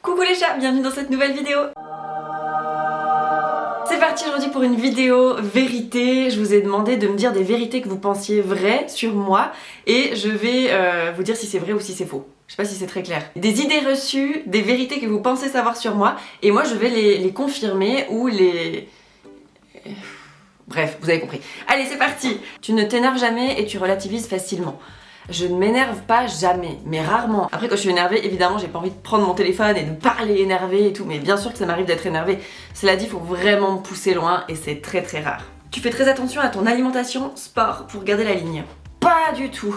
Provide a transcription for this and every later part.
Coucou les chats, bienvenue dans cette nouvelle vidéo. C'est parti aujourd'hui pour une vidéo vérité. Je vous ai demandé de me dire des vérités que vous pensiez vraies sur moi et je vais vous dire si c'est vrai ou si c'est faux. Je sais pas si c'est très clair. Des idées reçues, des vérités que vous pensez savoir sur moi et moi je vais les confirmer ou les... Bref, vous avez compris. Allez, c'est parti. Tu ne t'énerves jamais et tu relativises facilement. Je ne m'énerve pas jamais, mais rarement. Après, quand je suis énervée, évidemment, j'ai pas envie de prendre mon téléphone et de parler énervé et tout, mais bien sûr que ça m'arrive d'être énervée. Cela dit, il faut vraiment me pousser loin et c'est très très rare. Tu fais très attention à ton alimentation, sport, pour garder la ligne. Pas du tout.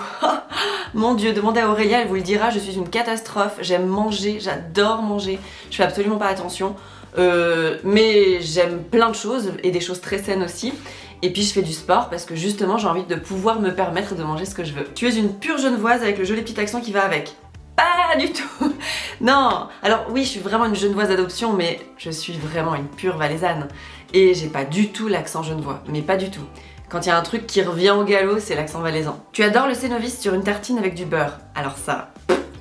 Mon Dieu, demandez à Aurélia, elle vous le dira, je suis une catastrophe. J'aime manger, j'adore manger. Je fais absolument pas attention. Mais j'aime plein de choses et des choses très saines aussi. Et puis je fais du sport parce que justement j'ai envie de pouvoir me permettre de manger ce que je veux. Tu es une pure genevoise avec le joli petit accent qui va avec. Pas du tout. Non. Alors oui, je suis vraiment une genevoise d'adoption, mais je suis vraiment une pure valaisanne. Et j'ai pas du tout l'accent genevois, mais pas du tout. Quand il y a un truc qui revient au galop, c'est l'accent valaisan. Tu adores le cénovis sur une tartine avec du beurre. Alors ça,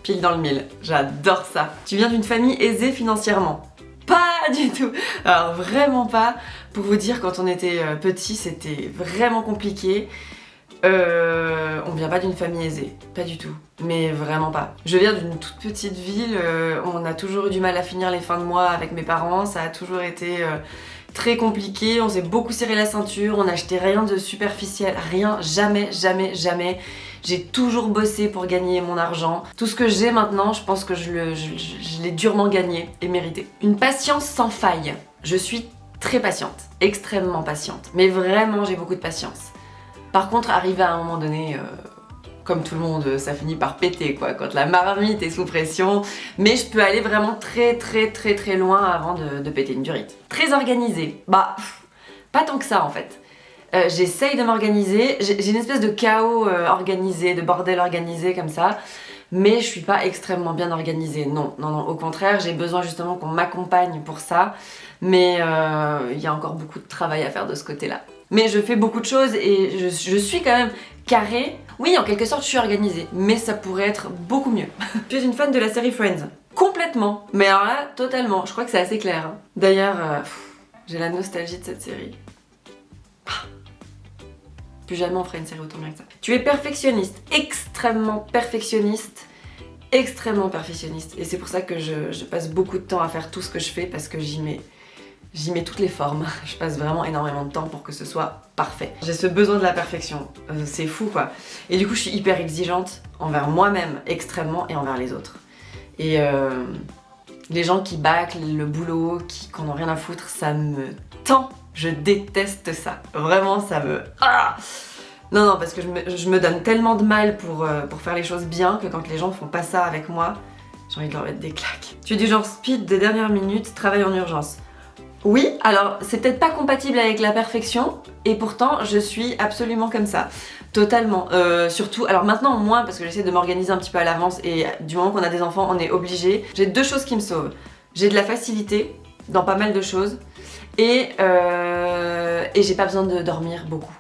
pile dans le mille. J'adore ça. Tu viens d'une famille aisée financièrement. Pas du tout. Alors vraiment pas. Pour vous dire, quand on était petit, c'était vraiment compliqué. On vient pas d'une famille aisée, pas du tout. Mais vraiment pas. Je viens d'une toute petite ville, on a toujours eu du mal à finir les fins de mois avec mes parents, ça a toujours été très compliqué, on s'est beaucoup serré la ceinture, on n'achetait rien de superficiel, rien, jamais, jamais, jamais. J'ai toujours bossé pour gagner mon argent. Tout ce que j'ai maintenant, je pense que je l'ai durement gagné et mérité. Une patience sans faille. Je suis très patiente, extrêmement patiente. Mais vraiment, j'ai beaucoup de patience. Par contre, arrivé à un moment donné, comme tout le monde, ça finit par péter quoi, quand la marmite est sous pression. Mais je peux aller vraiment très loin avant de péter une durite. Très organisée. Bah, pas tant que ça en fait. J'essaye de m'organiser, j'ai une espèce de chaos organisé, de bordel organisé comme ça, mais je suis pas extrêmement bien organisée, non, au contraire, j'ai besoin justement qu'on m'accompagne pour ça, mais il y a encore beaucoup de travail à faire de ce côté-là. Mais je fais beaucoup de choses et je suis quand même carrée. Oui, en quelque sorte, je suis organisée, mais ça pourrait être beaucoup mieux. Tu es une fan de la série Friends? Complètement, mais alors là, totalement, je crois que c'est assez clair. Hein. D'ailleurs, j'ai la nostalgie de cette série. Plus jamais on ferait une série autant bien que ça. Tu es perfectionniste, extrêmement perfectionniste. Et c'est pour ça que je passe beaucoup de temps à faire tout ce que je fais parce que j'y mets toutes les formes. Je passe vraiment énormément de temps pour que ce soit parfait. J'ai ce besoin de la perfection, c'est fou quoi. Et du coup je suis hyper exigeante envers moi-même extrêmement et envers les autres. Et les gens qui bâclent le boulot, qui n'en ont rien à foutre, ça me tend. Je déteste ça. Vraiment, ça me... Ah non, parce que je me donne tellement de mal pour faire les choses bien que quand les gens font pas ça avec moi, j'ai envie de leur mettre des claques. Tu es du genre speed de dernière minute, travail en urgence. Oui, alors c'est peut-être pas compatible avec la perfection et pourtant je suis absolument comme ça. Totalement. Surtout, alors maintenant moins parce que j'essaie de m'organiser un petit peu à l'avance et du moment qu'on a des enfants, on est obligé. J'ai deux choses qui me sauvent. J'ai de la facilité dans pas mal de choses. Et j'ai pas besoin de dormir beaucoup.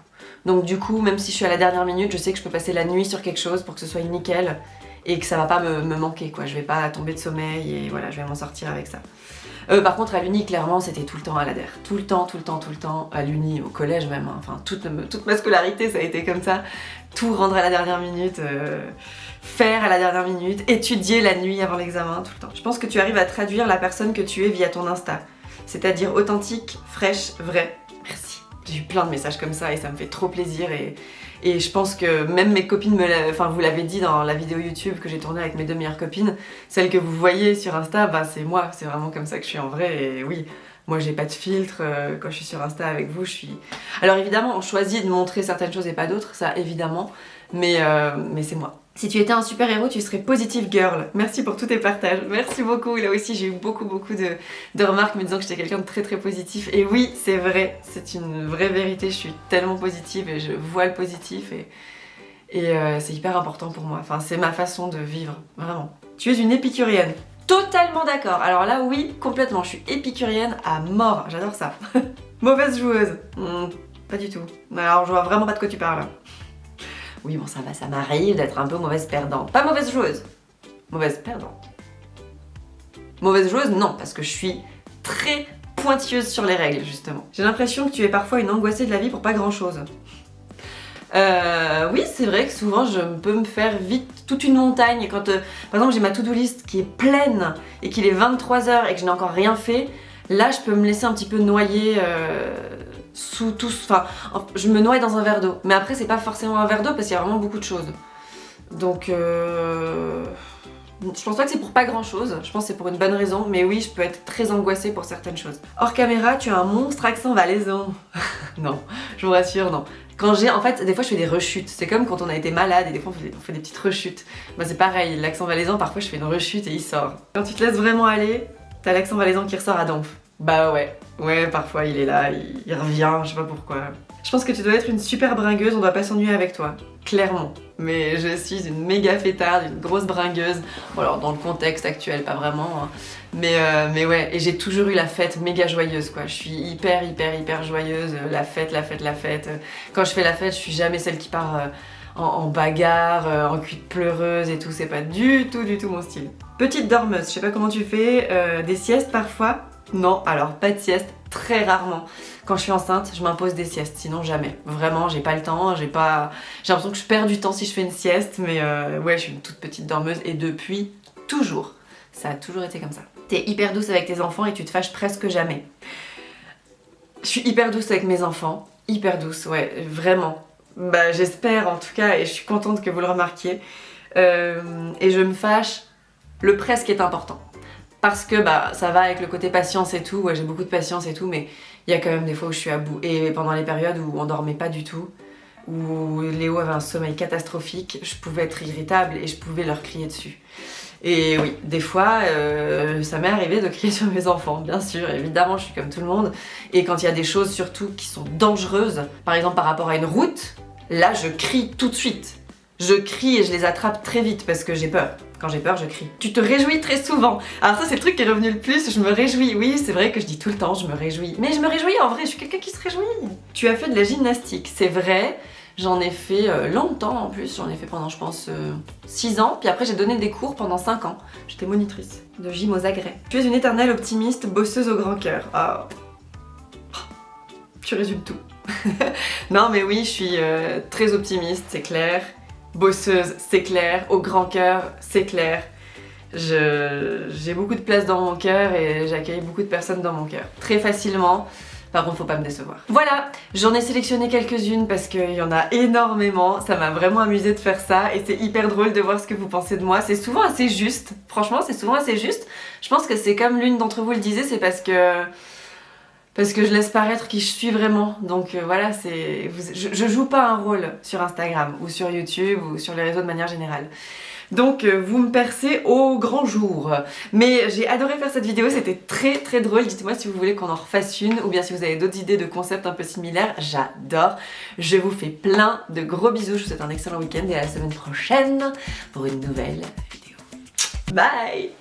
Donc du coup, même si je suis à la dernière minute, je sais que je peux passer la nuit sur quelque chose pour que ce soit nickel et que ça va pas me manquer quoi. Je vais pas tomber de sommeil et voilà, je vais m'en sortir avec ça. Par contre à l'uni, clairement, c'était tout le temps à la DER. Tout le temps, à l'uni, au collège même. Hein. Enfin, toute ma scolarité, ça a été comme ça. Tout rendre à la dernière minute, faire à la dernière minute, étudier la nuit avant l'examen, tout le temps. Je pense que tu arrives à traduire la personne que tu es via ton Insta. C'est-à-dire authentique, fraîche, vraie. Merci. J'ai eu plein de messages comme ça et ça me fait trop plaisir et je pense que même mes copines vous l'avez dit dans la vidéo YouTube que j'ai tournée avec mes deux meilleures copines, celle que vous voyez sur Insta, bah c'est moi, c'est vraiment comme ça que je suis en vrai et oui, moi j'ai pas de filtre, quand je suis sur Insta avec vous, je suis... Alors évidemment, on choisit de montrer certaines choses et pas d'autres, ça évidemment, mais c'est moi. Si tu étais un super-héros, tu serais Positive Girl. Merci pour tous tes partages. Merci beaucoup. Là aussi, j'ai eu beaucoup de remarques me disant que j'étais quelqu'un de très positif. Et oui, c'est vrai. C'est une vraie vérité. Je suis tellement positive et je vois le positif. Et c'est hyper important pour moi. Enfin, c'est ma façon de vivre. Vraiment. Tu es une épicurienne. Totalement d'accord. Alors là, oui, complètement. Je suis épicurienne à mort. J'adore ça. Mauvaise joueuse. Pas du tout. Alors, je vois vraiment pas de quoi tu parles. Oui, bon, ça va, ça m'arrive d'être un peu mauvaise perdante. Pas mauvaise joueuse, mauvaise perdante. Mauvaise joueuse, non, parce que je suis très pointilleuse sur les règles, justement. J'ai l'impression que tu es parfois une angoissée de la vie pour pas grand-chose. Oui, c'est vrai que souvent je peux me faire vite toute une montagne. Quand, par exemple, j'ai ma to-do list qui est pleine et qu'il est 23h et que je n'ai encore rien fait, là je peux me laisser un petit peu noyer sous tout. Enfin, je me noie dans un verre d'eau. Mais après, c'est pas forcément un verre d'eau parce qu'il y a vraiment beaucoup de choses. Donc, je pense pas que c'est pour pas grand chose. Je pense que c'est pour une bonne raison. Mais oui, je peux être très angoissée pour certaines choses. Hors caméra, tu as un monstre accent valaisan. Non, je vous rassure, non. Quand en fait, des fois je fais des rechutes. C'est comme quand on a été malade et des fois on fait des petites rechutes. Bah c'est pareil, l'accent valaisan, parfois je fais une rechute et il sort. Quand tu te laisses vraiment aller, t'as l'accent valaisan qui ressort à donf. Bah ouais, parfois il est là, il revient, je sais pas pourquoi. Je pense que tu dois être une super bringueuse, on doit pas s'ennuyer avec toi. Clairement. Mais je suis une méga fêtarde, une grosse bringueuse. Bon alors dans le contexte actuel, pas vraiment. Hein. Mais ouais, et j'ai toujours eu la fête méga joyeuse quoi. Je suis hyper joyeuse. La fête. Quand je fais la fête, je suis jamais celle qui part en bagarre, en cuite pleureuse et tout. C'est pas du tout mon style. Petite dormeuse, je sais pas comment tu fais. Des siestes parfois? Non, alors pas de sieste, très rarement. Quand je suis enceinte, je m'impose des siestes, sinon jamais. Vraiment, j'ai pas le temps, j'ai l'impression que je perds du temps si je fais une sieste, mais ouais, je suis une toute petite dormeuse et depuis toujours. Ça a toujours été comme ça. T'es hyper douce avec tes enfants et tu te fâches presque jamais. Je suis hyper douce avec mes enfants, hyper douce, ouais, vraiment. Bah j'espère en tout cas et je suis contente que vous le remarquiez. Et je me fâche, le presque est important. Parce que bah ça va avec le côté patience et tout, ouais, j'ai beaucoup de patience et tout, mais il y a quand même des fois où je suis à bout. Et pendant les périodes où on dormait pas du tout, où Léo avait un sommeil catastrophique, je pouvais être irritable et je pouvais leur crier dessus. Et oui, des fois, ça m'est arrivé de crier sur mes enfants, bien sûr, évidemment, je suis comme tout le monde. Et quand il y a des choses surtout qui sont dangereuses, par exemple par rapport à une route, là je crie tout de suite. Je crie et je les attrape très vite parce que j'ai peur. Quand j'ai peur, je crie. Tu te réjouis très souvent. Alors ça, c'est le truc qui est revenu le plus, je me réjouis. Oui, c'est vrai que je dis tout le temps, je me réjouis. Mais je me réjouis en vrai, je suis quelqu'un qui se réjouit. Tu as fait de la gymnastique, c'est vrai. J'en ai fait longtemps en plus, j'en ai fait pendant je pense 6 ans, puis après j'ai donné des cours pendant 5 ans. J'étais monitrice de gym aux agrès. Tu es une éternelle optimiste, bosseuse au grand cœur. Ah, tu résumes tout. Non mais oui, je suis très optimiste, c'est clair. Bosseuse, c'est clair. Au grand cœur, c'est clair. J'ai beaucoup de place dans mon cœur et j'accueille beaucoup de personnes dans mon cœur. Très facilement. Par contre, faut pas me décevoir. Voilà, j'en ai sélectionné quelques-unes parce qu'il y en a énormément. Ça m'a vraiment amusé de faire ça et c'est hyper drôle de voir ce que vous pensez de moi. C'est souvent assez juste. Franchement, c'est souvent assez juste. Je pense que c'est comme l'une d'entre vous le disait, c'est parce que je laisse paraître qui je suis vraiment. Donc voilà, je joue pas un rôle sur Instagram ou sur YouTube ou sur les réseaux de manière générale. Donc vous me percez au grand jour. Mais j'ai adoré faire cette vidéo, c'était très drôle. Dites-moi si vous voulez qu'on en refasse une ou bien si vous avez d'autres idées de concepts un peu similaires. J'adore. Je vous fais plein de gros bisous. Je vous souhaite un excellent week-end et à la semaine prochaine pour une nouvelle vidéo. Bye!